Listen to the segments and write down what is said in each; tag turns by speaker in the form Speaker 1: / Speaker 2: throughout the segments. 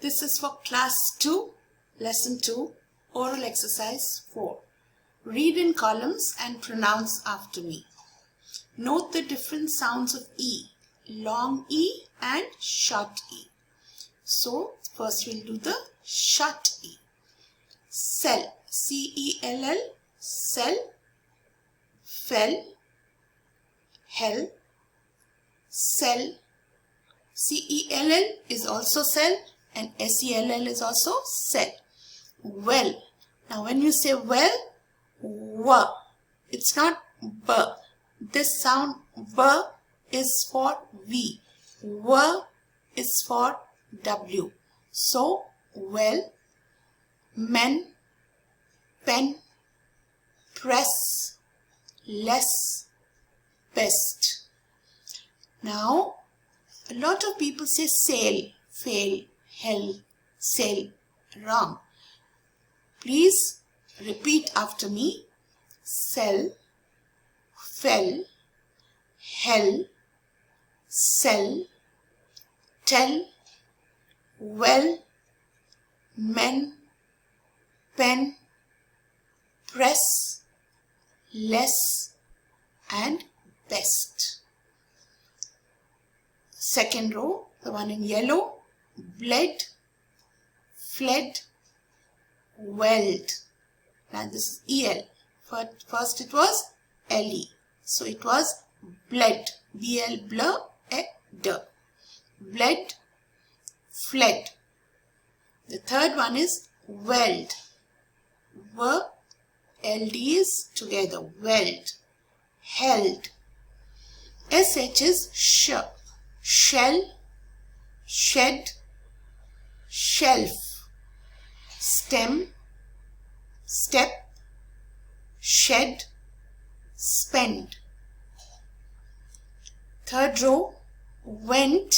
Speaker 1: This is for class 2, lesson 2, oral exercise 4. Read in columns and pronounce after me. Note the different sounds of E, long E and short E. So, first we'll do the short E. Cell, C-E-L-L, cell, fell, hell, cell. C-E-L-L is also cell and S-E-L-L is also cell. Well. Now when you say well, W. It's not B. This sound B is for V. W is for W. So, well, men, pen, press, less, best. Now, a lot of people say sail, fail, hell, sail. Wrong. Please repeat after me. Cell, fell, hell, sell, tell, well, men, pen, press, less, and best. Second row, the one in yellow, bled, fled, weld. Now this is EL. First it was LE. So it was bled. BL blur D. Bled, fled. The third one is weld. LD is together. Weld. Held. SH is sh. Shell, shed, shelf. Stem, step, shed, spend. Third row, went,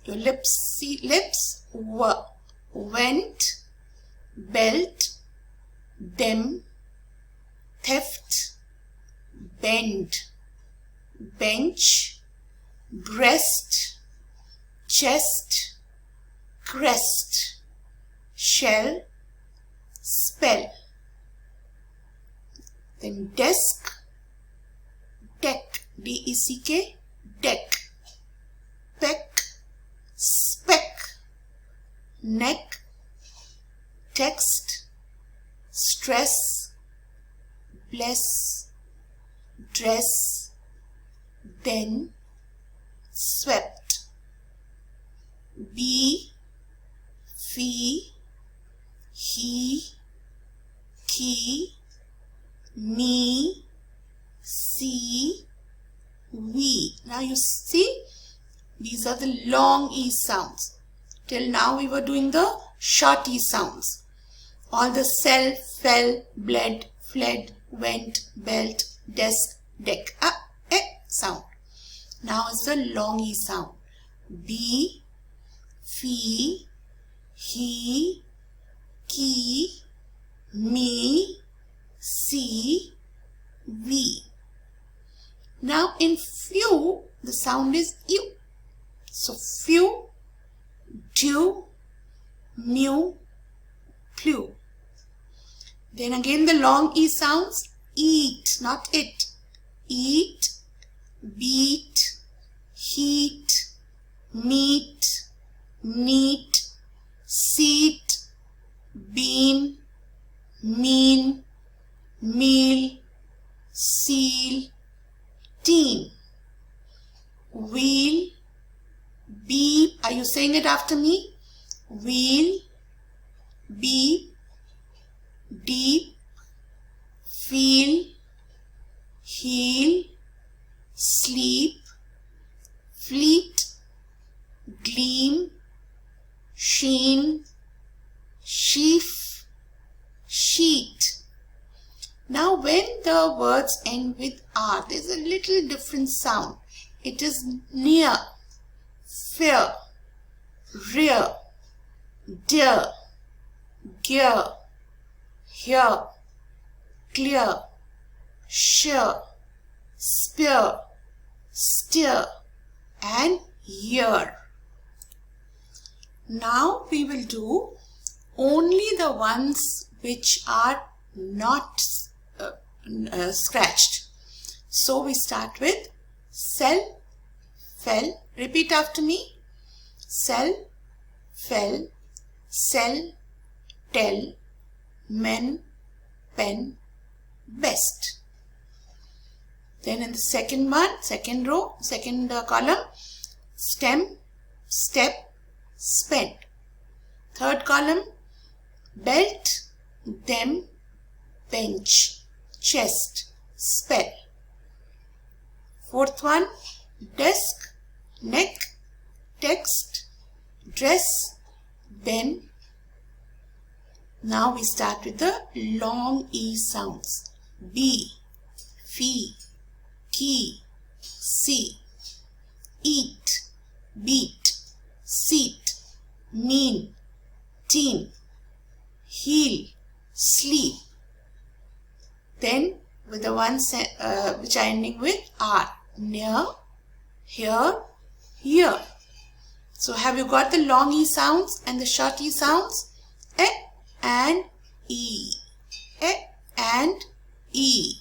Speaker 1: your lips, see lips, went, belt, dem, theft, bend, bench, breast, chest, crest, shell, spell. Then desk, deck, D-E-C-K, deck, peck, speck, neck, text, stress, bless, dress, then, swept, bee, fee, he, key, me, see, we. Now you see, these are the long E sounds. Till now we were doing the short E sounds. All the cell, fell, bled, fled, went, belt, desk, deck, sound. Now is the long E sound. B, fee, he, key, me, see, we. Now in few, the sound is U. So few, dew, mew, plew. Then again the long E sounds. Eat, not it. Eat, beat, heat, meat, neat, seat, bean, mean, meal, seal, teen. Wheel, beep. Are you saying it after me? Wheel, beep, deep, feel, heel, sleep, fleet, gleam, sheen, sheaf, sheet. Now when the words end with R, there is a little different sound. It is near, fear, rear, dear, gear, here, clear, sheer, spear, steer, and year. Now we will do only the ones which are not scratched. So we start with sell, fell. Repeat after me. Sell, fell, sell, tell, men, pen, best. Then in the second one, second row, second column, stem, step, spent. Third column, belt, dem, bench, chest, spell. Fourth one, desk, neck, text, dress, ben. Now we start with the long E sounds. B, fee, key, see, eat, beat, seat, mean, teen, heel, sleep. Then with the ones which are ending with R, near, here, here. So have you got the long E sounds and the short E sounds? E and E, E and E.